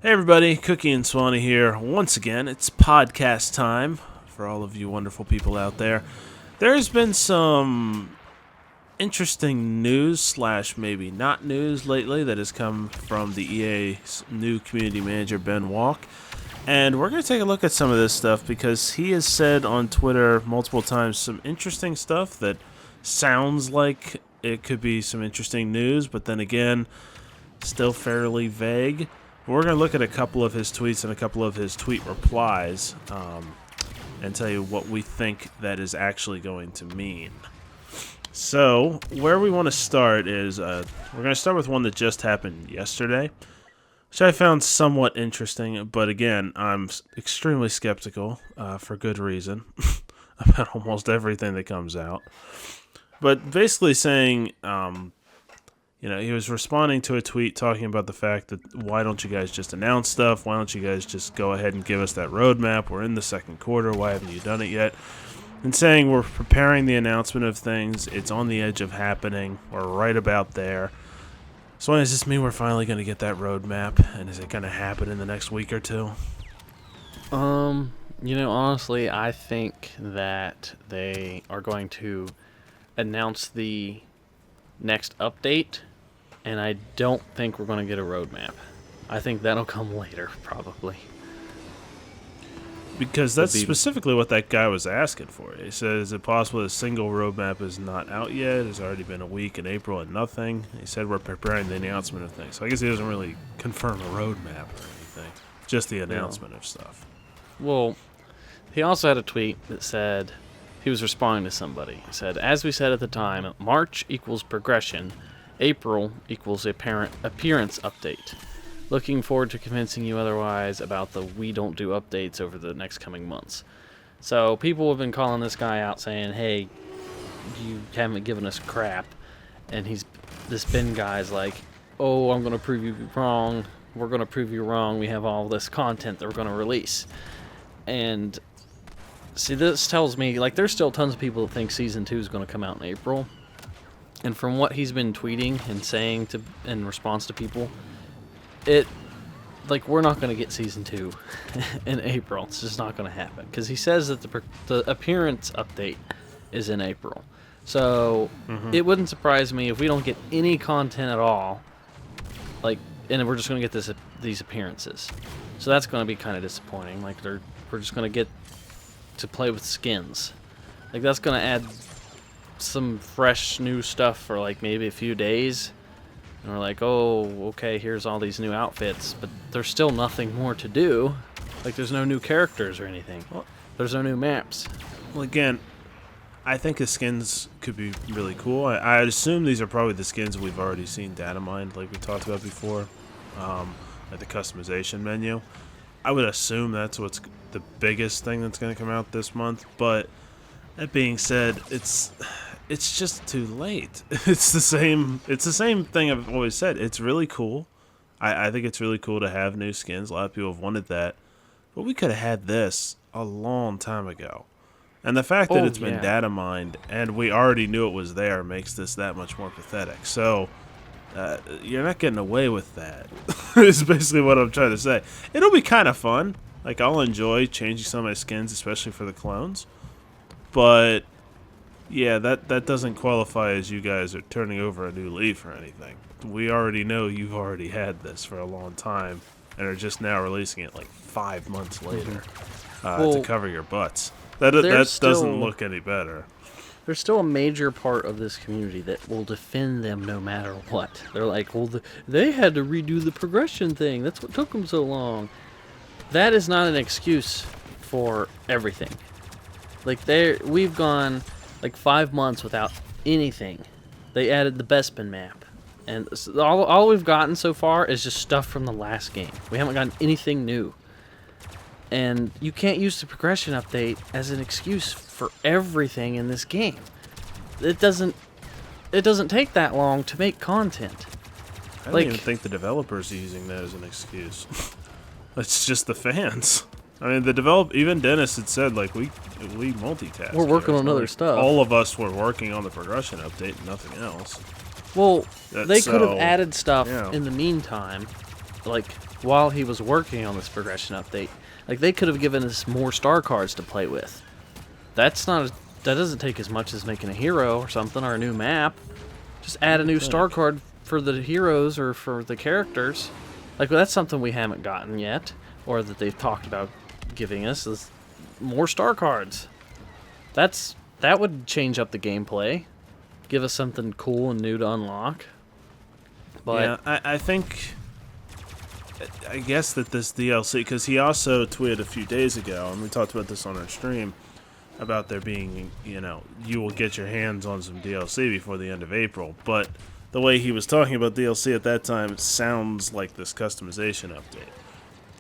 Hey everybody, Cookie and Swanee here. Once again, it's podcast time for all of you wonderful people out there. There's been some interesting news slash maybe not news lately that has come from the EA's new community manager, Ben Walk. And we're going to take a look at some of this stuff because he has said on Twitter multiple times some interesting stuff that sounds like it could be some interesting news, but then again, still fairly vague. We're going to look at a couple of his tweets and a couple of his tweet replies and tell you what we think that is actually going to mean. So, where we want to start is, we're going to start with one that just happened yesterday, which I found somewhat interesting, but again, I'm extremely skeptical, for good reason, about almost everything that comes out. But basically saying, he was responding to a tweet talking about the fact that why don't you guys just announce stuff? Why don't you guys just go ahead and give us that roadmap? We're in the second quarter. Why haven't you done it yet? And saying we're preparing the announcement of things. It's on the edge of happening. We're right about there. So does this mean we're finally going to get that roadmap? And is it going to happen in the next week or two? Honestly, I think that they are going to announce the next update, and I don't think we're going to get a roadmap. I think that'll come later, probably. Because that's specifically what that guy was asking for. He said, is it possible a single roadmap is not out yet? It's already been a week in April and nothing. He said we're preparing the announcement of things. So I guess he doesn't really confirm a roadmap or anything. Just the announcement of stuff. Well, he also had a tweet that said, he was responding to somebody. He said, as we said at the time, March equals progression. April equals appearance update. Looking forward to convincing you otherwise about the we don't do updates over the next coming months. So people have been calling this guy out saying, hey, you haven't given us crap. And this Ben guy's like, oh, I'm going to prove you wrong. We're going to prove you wrong. We have all this content that we're going to release. And see, this tells me, there's still tons of people that think Season 2 is going to come out in April. And from what he's been tweeting and saying in response to people, we're not going to get Season 2 in April. It's just not going to happen. Because he says that the appearance update is in April. So, It wouldn't surprise me if we don't get any content at all, and we're just going to get these appearances. So that's going to be kind of disappointing. We're just going to get to play with skins. That's going to add some fresh new stuff for maybe a few days. And we're like, oh, okay, here's all these new outfits, but there's still nothing more to do. There's no new characters or anything. There's no new maps. Well, again, I think the skins could be really cool. I assume these are probably the skins we've already seen data mined, like we talked about before, at the customization menu. I would assume that's what's the biggest thing that's going to come out this month, but that being said, it's just too late. It's the same thing I've always said. It's really cool. I think it's really cool to have new skins. A lot of people have wanted that, but we could have had this a long time ago. And the fact that it's been data mined and we already knew it was there makes this that much more pathetic. So you're not getting away with that. Is basically what I'm trying to say. It'll be kind of fun. I'll enjoy changing some of my skins, especially for the clones. But yeah, that doesn't qualify as you guys are turning over a new leaf or anything. We already know you've already had this for a long time and are just now releasing it 5 months later to cover your butts. That doesn't look any better. There's still a major part of this community that will defend them no matter what. They're like, well, they had to redo the progression thing. That's what took them so long. That is not an excuse for everything. We've gone 5 months without anything. They added the Bespin map. And all we've gotten so far is just stuff from the last game. We haven't gotten anything new. And you can't use the progression update as an excuse for everything in this game. It doesn't take that long to make content. I don't even think the developers are using that as an excuse. It's just the fans. I mean, even Dennis had said, we multitask. We're working on other stuff. All of us were working on the progression update and nothing else. Well, they could have added stuff in the meantime, while he was working on this progression update, like they could have given us more star cards to play with. That doesn't take as much as making a hero or something, or a new map. Just add a new star card for the heroes or for the characters. Like, well, that's something we haven't gotten yet, or that they've talked about giving us, is more star cards. That would change up the gameplay, give us something cool and new to unlock. But yeah, I guess that this DLC, because he also tweeted a few days ago, and we talked about this on our stream, about there being, you will get your hands on some DLC before the end of April. But the way he was talking about DLC at that time, it sounds like this customization update.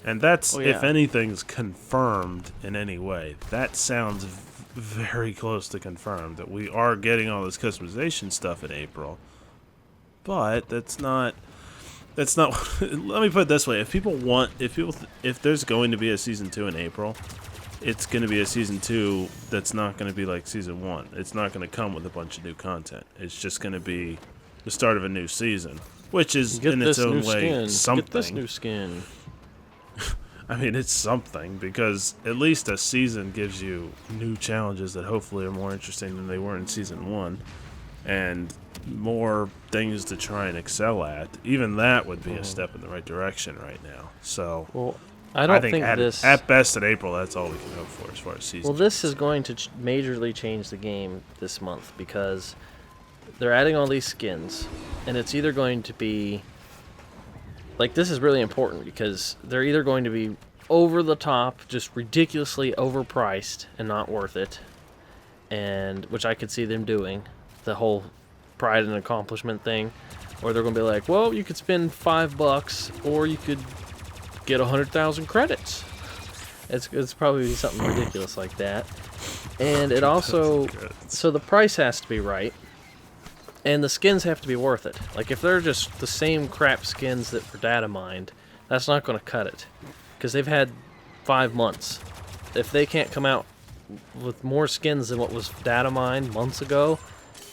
And that's, if anything's confirmed in any way, that sounds very close to confirmed, that we are getting all this customization stuff in April. But that's not let me put it this way: if there's going to be a season 2 in April, it's going to be a season 2 that's not going to be like season 1. It's not going to come with a bunch of new content. It's just going to be the start of a new season, which is in its own way something. Get this new skin. I mean, it's something, because at least a season gives you new challenges that hopefully are more interesting than they were in season 1, and more things to try and excel at. Even that would be a step in the right direction right now. So, well, I think at best in April, that's all we can hope for as far as season. Well, this is going to majorly change the game this month, because they're adding all these skins, and it's either going to be like, this is really important, because they're either going to be over the top, just ridiculously overpriced and not worth it, and which I could see them doing, the whole pride and accomplishment thing, or they're going to be like, well, you could spend $5 or you could get 100,000 credits. It's probably something ridiculous like that. And it also, so the price has to be right, and the skins have to be worth it. Like, if they're just the same crap skins that were data mined, that's not going to cut it, because they've had 5 months. If they can't come out with more skins than what was data mined months ago,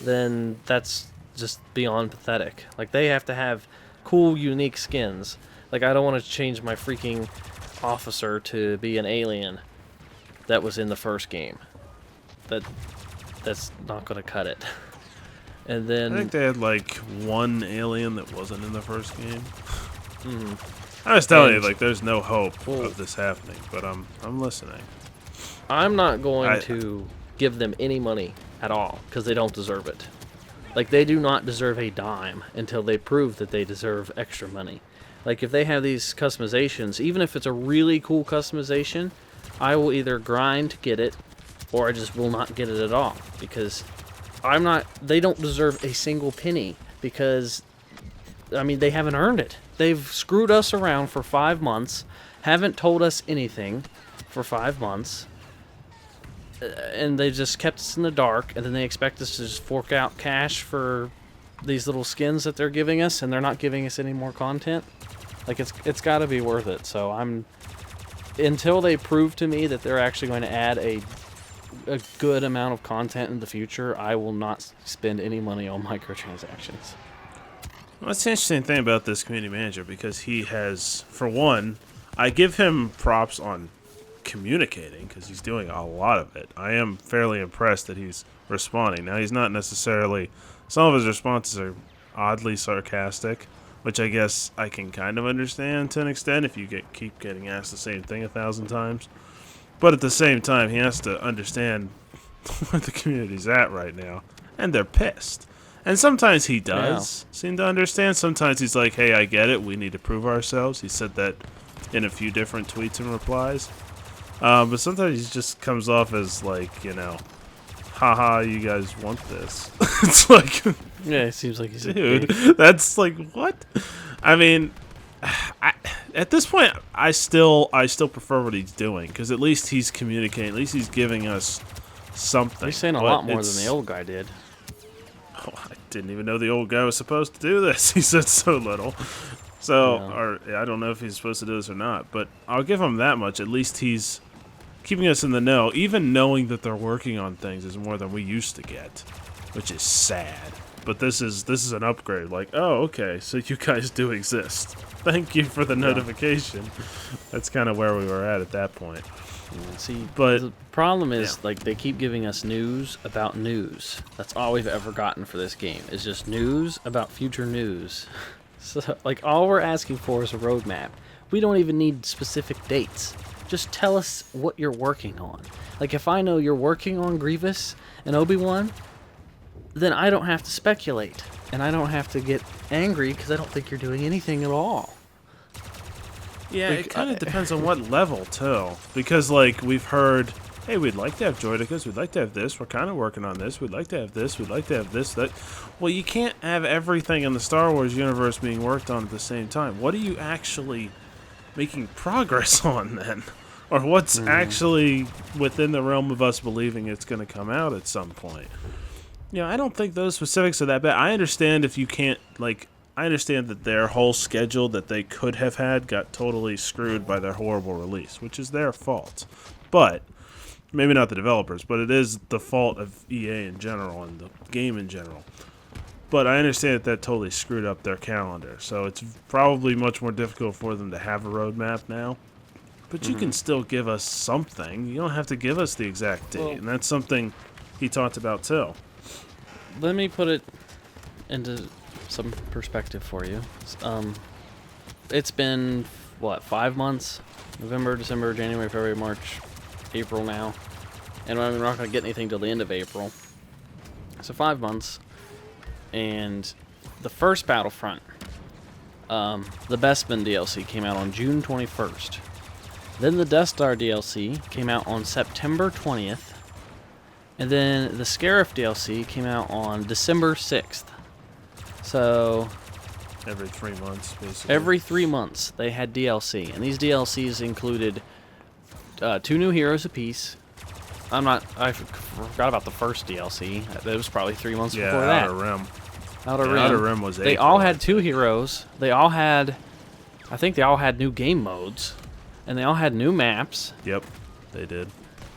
then that's just beyond pathetic. Like, they have to have cool, unique skins. Like, I don't want to change my freaking officer to be an alien that was in the first game. That's not going to cut it. And then I think they had like one alien that wasn't in the first game. I was telling you, like, there's no hope of this happening, but I'm listening. I'm not going to give them any money at all, because they don't deserve it. Like, they do not deserve a dime until they prove that they deserve extra money. Like, if they have these customizations, even if it's a really cool customization, I will either grind to get it, or I just will not get it at all, because they don't deserve a single penny, because, I mean, they haven't earned it. They've screwed us around for 5 months, haven't told us anything for 5 months, and they just kept us in the dark, and then they expect us to just fork out cash for these little skins that they're giving us, and they're not giving us any more content. Like, it's got to be worth it. So until they prove to me that they're actually going to add a good amount of content in the future, I will not spend any money on microtransactions. Well, that's the interesting thing about this community manager, because he has, for one, I give him props on communicating, because he's doing a lot of it. I am fairly impressed that he's responding. Now, he's not necessarily, some of his responses are oddly sarcastic, which I guess I can kind of understand to an extent if you keep getting asked the same thing 1,000 times. But at the same time, he has to understand where the community's at right now, and they're pissed. And sometimes he does seem to understand. Sometimes he's like, hey, I get it, we need to prove ourselves. He said that in a few different tweets and replies. But sometimes he just comes off as like, haha, you guys want this. It's like, yeah, it seems like he's dude, that's like, what? I mean, at this point, I still prefer what he's doing, because at least he's communicating. At least he's giving us something. He's saying a lot more than the old guy did. Oh, I didn't even know the old guy was supposed to do this. He said so little. So, or I don't know if he's supposed to do this or not, but I'll give him that much. At least he's keeping us in the know. Even knowing that they're working on things is more than we used to get, which is sad. but this is an upgrade. Like, oh, okay, so you guys do exist. Thank you for the notification. That's kind of where we were at that point. Yeah, see, But the problem is like they keep giving us news about news. That's all we've ever gotten for this game is just news about future news. So like all we're asking for is a roadmap. We don't even need specific dates. Just tell us what you're working on. Like if I know you're working on Grievous and Obi-Wan, then I don't have to speculate and I don't have to get angry because I don't think you're doing anything at all. yeah, it kind of depends on what level too, because like we've heard, hey, we'd like to have droidicas, we'd like to have this, we're kind of working on this, we'd like to have this, we'd like to have this, that. Well, you can't have everything in the Star Wars universe being worked on at the same time. What are you actually making progress on then? Or what's actually within the realm of us believing it's going to come out at some point? I don't think those specifics are that bad. I understand if you can't, like, I understand that their whole schedule that they could have had got totally screwed by their horrible release, which is their fault. But, maybe not the developers, but it is the fault of EA in general and the game in general. But I understand that totally screwed up their calendar, so it's probably much more difficult for them to have a roadmap now. But you can still give us something. You don't have to give us the exact date, and that's something he talked about too. Let me put it into some perspective for you. It's been, 5 months? November, December, January, February, March, April now. And we're not going to get anything till the end of April. So 5 months. And the first Battlefront, the Bespin DLC came out on June 21st. Then the Death Star DLC came out on September 20th. And then the Scarif DLC came out on December 6th. So Every 3 months, basically. every 3 months they had DLC. And these DLCs included 2 new heroes apiece. I forgot about the first DLC. That was probably 3 months before that. Outer Rim. Outer Rim was They April, all had 2 heroes. I think they all had new game modes. And they all had new maps. Yep, they did.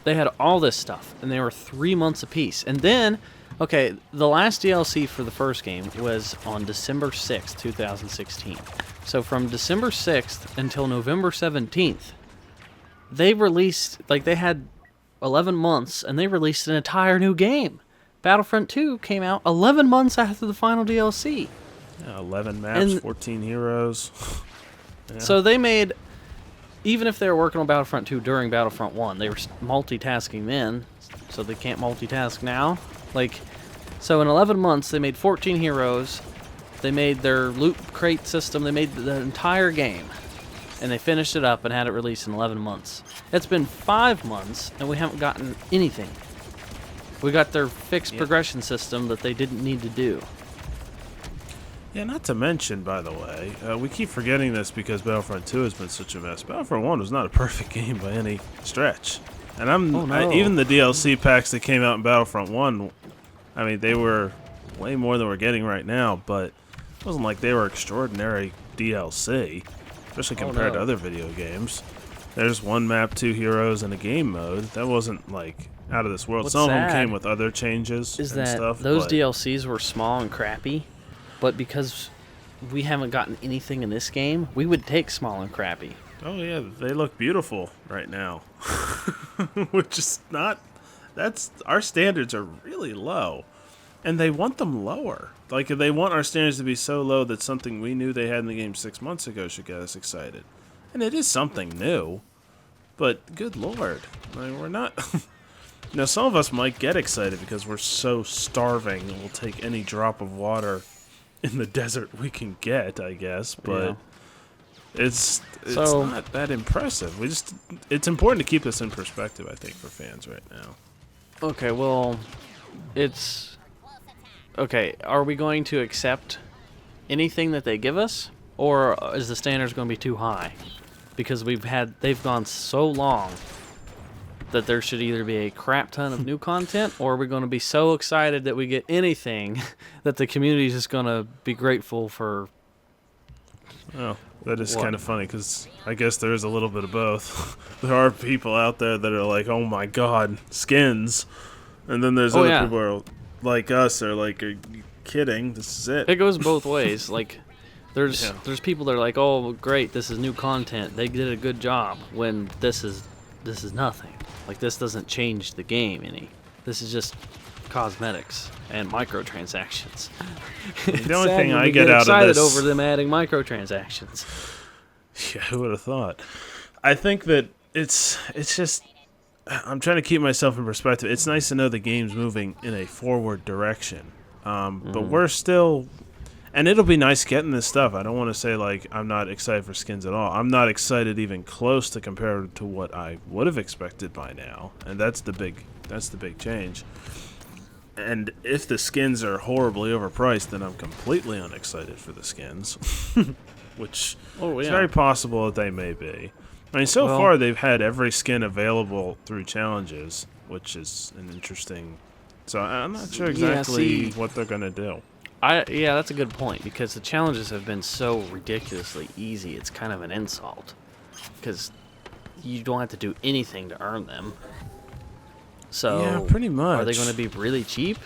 They had all this stuff, and they were 3 months apiece. And then, okay, the last DLC for the first game was on December 6th, 2016. So from December 6th until November 17th, they released, they had 11 months, and they released an entire new game. Battlefront 2 came out 11 months after the final DLC. Yeah, 11 maps, And 14 heroes. Yeah. So they made... Even if they were working on Battlefront 2 during Battlefront 1, they were multitasking then, so they can't multitask now. So in 11 months, they made 14 heroes, they made their loot crate system, they made the entire game, and they finished it up and had it released in 11 months. It's been 5 months, and we haven't gotten anything. We got their fixed progression system that they didn't need to do. Yeah, not to mention, by the way, we keep forgetting this because Battlefront 2 has been such a mess. Battlefront 1 was not a perfect game by any stretch. And even the DLC packs that came out in Battlefront 1, I mean, they were way more than we're getting right now, but it wasn't like they were extraordinary DLC, especially compared to other video games. There's 1 map, 2 heroes, and a game mode. That wasn't, out of this world. Some of them came with other changes and stuff. Those DLCs were small and crappy. But because we haven't gotten anything in this game, we would take small and crappy. Oh yeah, they look beautiful right now. Which is not... our standards are really low. And they want them lower. They want our standards to be so low that something we knew they had in the game 6 months ago should get us excited. And it is something new. But good lord. We're not... Now, some of us might get excited because we're so starving and we'll take any drop of water in the desert we can get, I guess, but it's not that impressive. It's important to keep this in perspective, I think, for fans right now. Okay, well, are we going to accept anything that they give us, or is the standards going to be too high? Because they've gone so long that there should either be a crap ton of new content, or are we going to be so excited that we get anything that the community is just going to be grateful for? Oh, that is kind of funny, because I guess there is a little bit of both. There are people out there that are like, oh my god, skins. And then there's other people who are like us, are like, kidding. This is it. It goes both ways. Like, there's Yeah. there's people that are like, oh, great, this is new content. They did a good job. When this is nothing. Like, this doesn't change the game any. This is just cosmetics and microtransactions. The only thing I get out of excited this over them adding microtransactions. Yeah, who would have thought? I think that it's just I'm trying to keep myself in perspective. It's nice to know the game's moving in a forward direction. But we're still and it'll be nice getting this stuff. I don't want to say like I'm not excited for skins at all. I'm not excited even close to compare to what I would have expected by now. And that's the big change. And if the skins are horribly overpriced, then I'm completely unexcited for the skins. Which is very possible that they may be. I mean, so far they've had every skin available through challenges, which is an interesting. So I'm not sure exactly what they're gonna do. That's a good point, because the challenges have been so ridiculously easy. It's kind of an insult, because you don't have to do anything to earn them. So yeah, pretty much. Are they going to be really cheap?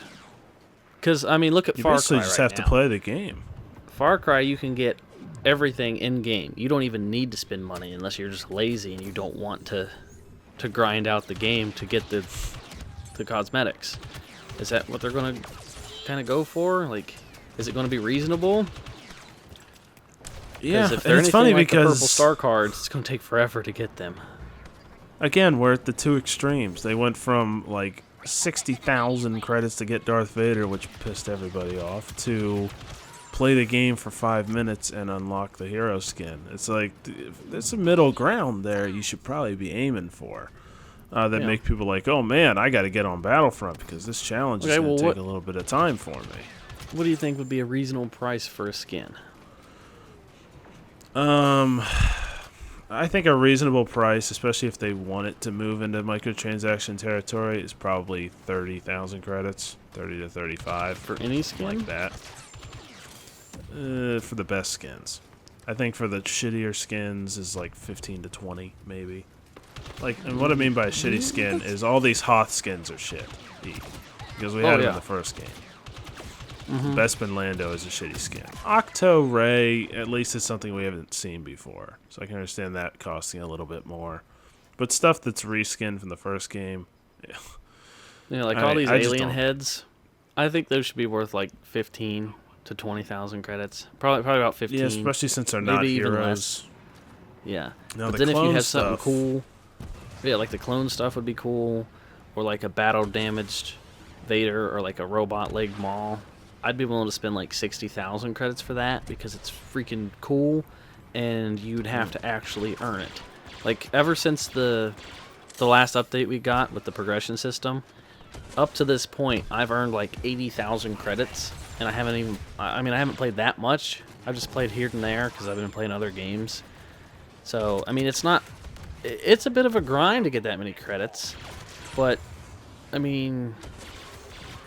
Because I mean, look at you Far Cry. basically just have to play the game. Far Cry, you can get everything in game. You don't even need to spend money unless you're just lazy and you don't want to grind out the game to get the cosmetics. Is that what they're going to kind of go for? Like, is it going to be reasonable? Yeah, if they're and it's funny like because the purple star cards, it's going to take forever to get them. Again, we're at the two extremes. They went from like 60,000 credits to get Darth Vader, which pissed everybody off, to play the game for 5 minutes and unlock the hero skin. It's like there's a middle ground there you should probably be aiming for. That make people like, oh man, I got to get on Battlefront because this challenge is going to take a little bit of time for me. What do you think would be a reasonable price for a skin? I think a reasonable price, especially if they want it to move into microtransaction territory, is probably 30,000 credits, 30 to 35 for any skin like that. For the best skins, I think for the shittier skins is like 15 to 20 maybe. Like, and what I mean by a shitty skin is all these Hoth skins are shit. Because we had it in the first game. Bespin Lando is a shitty skin. Octo Ray, at least, is something we haven't seen before. So I can understand that costing a little bit more. But stuff that's reskinned from the first game, like all these alien heads, I think those should be worth like 15 to 20,000 credits. Probably about 15. Yeah, especially since they're not heroes. Yeah. No, but then if you have something cool, like the clone stuff would be cool, or like a battle damaged Vader, or like a robot leg Maul. I'd be willing to spend like 60,000 credits for that because it's freaking cool, and you'd have to actually earn it. Like, ever since the last update we got with the progression system, up to this point, I've earned like 80,000 credits, and I haven't played that much. I've just played here and there because I've been playing other games. So, I mean, it's a bit of a grind to get that many credits, but, I mean,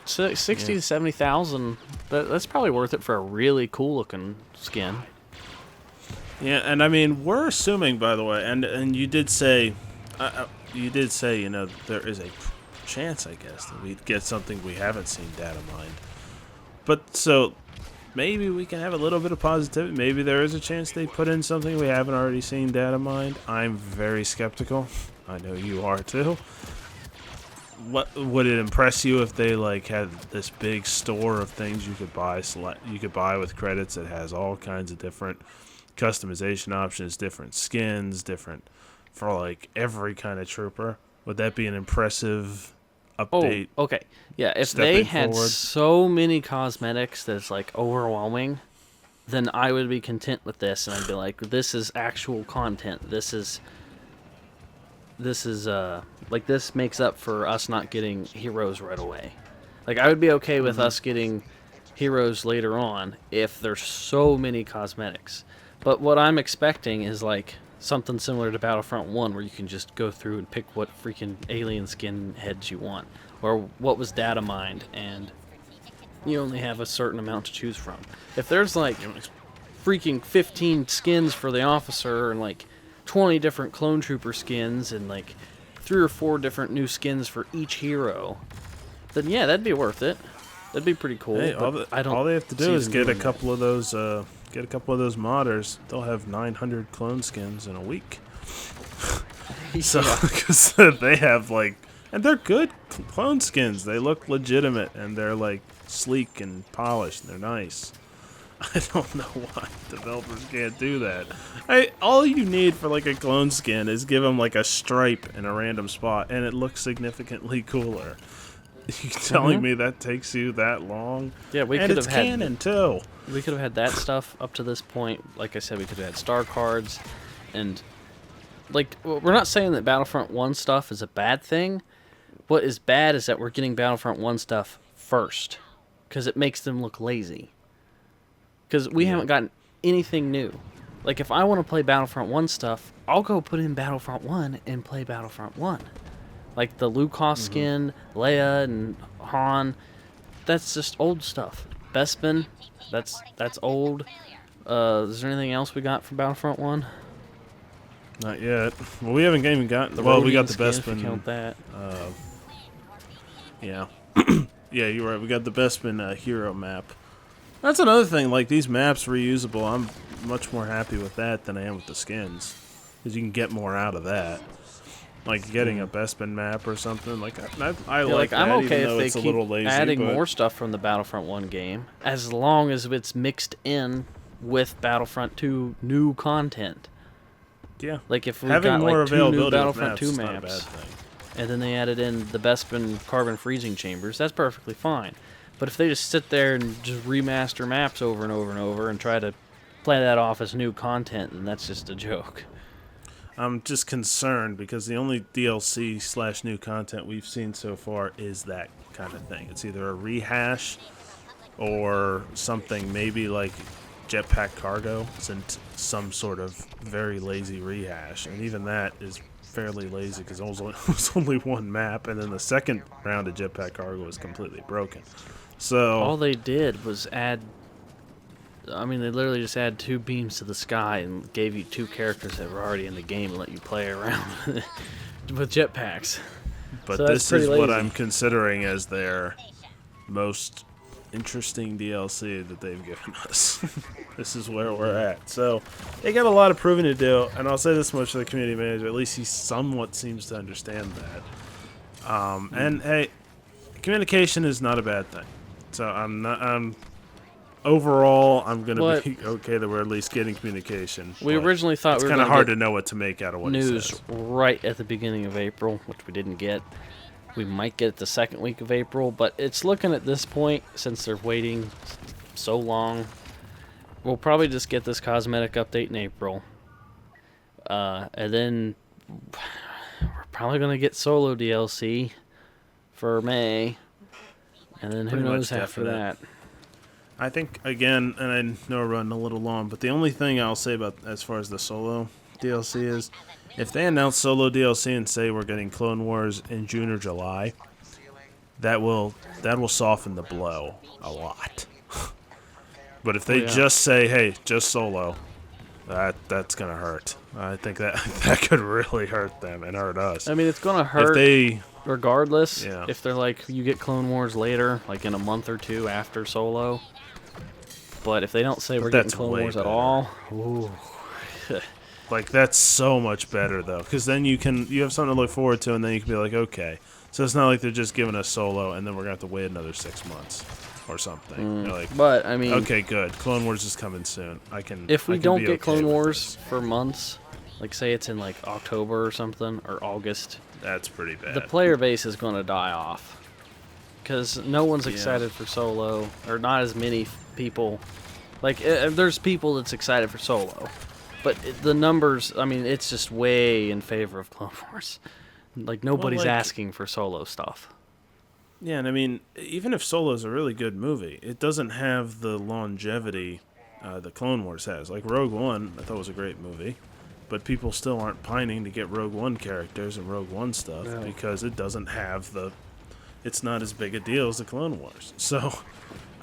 60 to 70,000, that's probably worth it for a really cool looking skin. Yeah, and I mean, we're assuming, by the way, and you did say, there is a chance, I guess, that we'd get something we haven't seen data mined. But so maybe we can have a little bit of positivity. Maybe there is a chance they put in something we haven't already seen data mined. I'm very skeptical. I know you are too. What would it impress you if they like had this big store of things you could buy? You could buy with credits that has all kinds of different customization options, different skins, different for like every kind of trooper. Would that be an impressive update? Oh, okay. Yeah, if they had so many cosmetics that's like overwhelming, then I would be content with this, and I'd be like, this is actual content. This is like, this makes up for us not getting heroes right away. Like, I would be okay with us getting heroes later on if there's so many cosmetics. But what I'm expecting is like something similar to Battlefront 1, where you can just go through and pick what freaking alien skin heads you want, or what was data mined, and you only have a certain amount to choose from. If there's like freaking 15 skins for the officer, and like 20 different clone trooper skins, and like 3 or 4 different new skins for each hero, then yeah, that'd be worth it. That'd be pretty cool. Hey, but I don't all they have to do see is them get a doing that. couple of those. Get a couple of those modders. They'll have 900 clone skins in a week. So, because they have and they're good clone skins. They look legitimate and they're sleek and polished. And they're nice. I don't know why developers can't do that. All you need for a clone skin is give them a stripe in a random spot, and it looks significantly cooler. You telling me that takes you that long? Yeah, we and could it's have had canon too. We could have had that stuff up to this point. Like I said, we could have had star cards, and we're not saying that Battlefront 1 stuff is a bad thing. What is bad is that we're getting Battlefront 1 stuff first, because it makes them look lazy. Because we haven't gotten anything new. If I want to play Battlefront 1 stuff, I'll go put in Battlefront 1 and play Battlefront 1. Like the Lucas skin, Leia and Han, that's just old stuff. Bespin, that's old. Is there anything else we got for Battlefront 1? Not yet. Well, we haven't even gotten. The Well, we got Rodian the skin, if you Bespin. count that. Yeah. Yeah, you're right. We got the Bespin hero map. That's another thing. These maps reusable. I'm much more happy with that than I am with the skins, because you can get more out of that. Getting a Bespin map or something. I like that, I'm okay even though if it's they a keep little lazy, adding but more stuff from the Battlefront 1 game, as long as it's mixed in with Battlefront 2 new content. Yeah. If we having got more 2 new availability Battlefront with 2 maps is not a bad maps, thing. and then they added in the Bespin carbon freezing chambers, that's perfectly fine. But if they just sit there and just remaster maps over and over and over and try to play that off as new content, then that's just a joke. I'm just concerned because the only DLC / new content we've seen so far is that kind of thing. It's either a rehash or something maybe like Jetpack Cargo. It's in some sort of very lazy rehash, and even that is fairly lazy because it was only one map, and then the second round of Jetpack Cargo was completely broken. So All they did was add... I mean, they literally just add 2 beams to the sky and gave you 2 characters that were already in the game and let you play around with jetpacks. But So that's this is pretty what lazy. I'm considering as their most interesting DLC that they've given us. This is where we're at. So they got a lot of proving to do, and I'll say this much to the community manager: at least he somewhat seems to understand that. And hey, communication is not a bad thing. So overall, I'm going to be okay that we're at least getting communication. We but originally thought it's we were kind of gonna hard get to know what to make out of what he news says. right at the beginning of April, which we didn't get. We might get it the second week of April, but it's looking at this point, since they're waiting so long, we'll probably just get this cosmetic update in April. And then we're probably going to get solo DLC for May. And then who Pretty much knows after definite. that. I think, again, and I know we're running a little long, but the only thing I'll say about as far as the solo DLC is, if they announce solo DLC and say we're getting Clone Wars in June or July, that will soften the blow a lot. But if they just say, hey, just solo, that's going to hurt. I think that could really hurt them and hurt us. I mean, it's going to hurt If they... regardless. Yeah. If they're like, you get Clone Wars later, like in a month or 2 after solo. But if they don't say we're getting that's Clone way Wars at better. all, ooh. That's so much better though, because then you have something to look forward to, and then you can be like, okay, so it's not like they're just giving us solo, and then we're gonna have to wait another 6 months or something. You're like, But I mean, okay, good, Clone Wars is coming soon. if we I can don't be get okay Clone with Wars this. for months, like say it's in like October or something, or August, That's pretty bad. the player base is going to die off. Because no one's excited for solo, or not as many people. There's people that's excited for solo. But the numbers, I mean, it's just way in favor of Clone Wars. Nobody's asking for solo stuff. Yeah, and I mean, even if Solo is a really good movie, it doesn't have the longevity that Clone Wars has. Like Rogue One, I thought was a great movie, but people still aren't pining to get Rogue One characters and Rogue One stuff because it doesn't have it's not as big a deal as the Clone Wars. So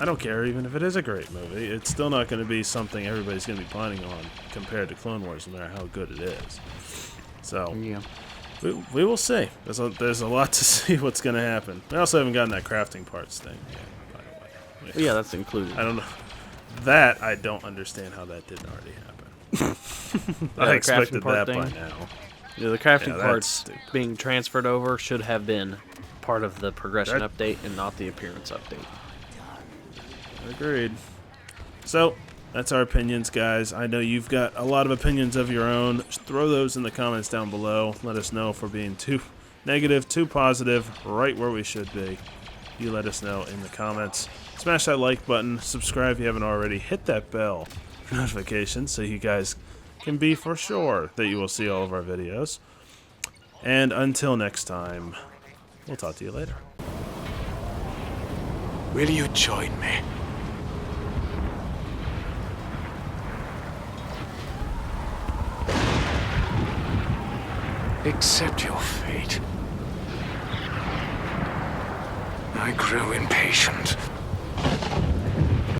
I don't care, even if it is a great movie, it's still not going to be something everybody's going to be pining on compared to Clone Wars, no matter how good it is. So Yeah. we will see. There's a lot to see what's going to happen. I also haven't gotten that crafting parts thing yet, by the way. Yeah, that's included. I don't know. That I don't understand how that didn't already happen. Yeah, I the expected crafting part that by thing. now. Yeah, the crafting Yeah, that's parts stupid. being transferred over should have been part of the progression That- update and not the appearance update. Agreed. So, that's our opinions, guys. I know you've got a lot of opinions of your own. Just throw those in the comments down below. Let us know if we're being too negative, too positive, right where we should be. You let us know in the comments. Smash that like button. Subscribe if you haven't already. Hit that bell for notifications so you guys can be for sure that you will see all of our videos. And until next time, we'll talk to you later. Will you join me? Accept your fate. I grew impatient.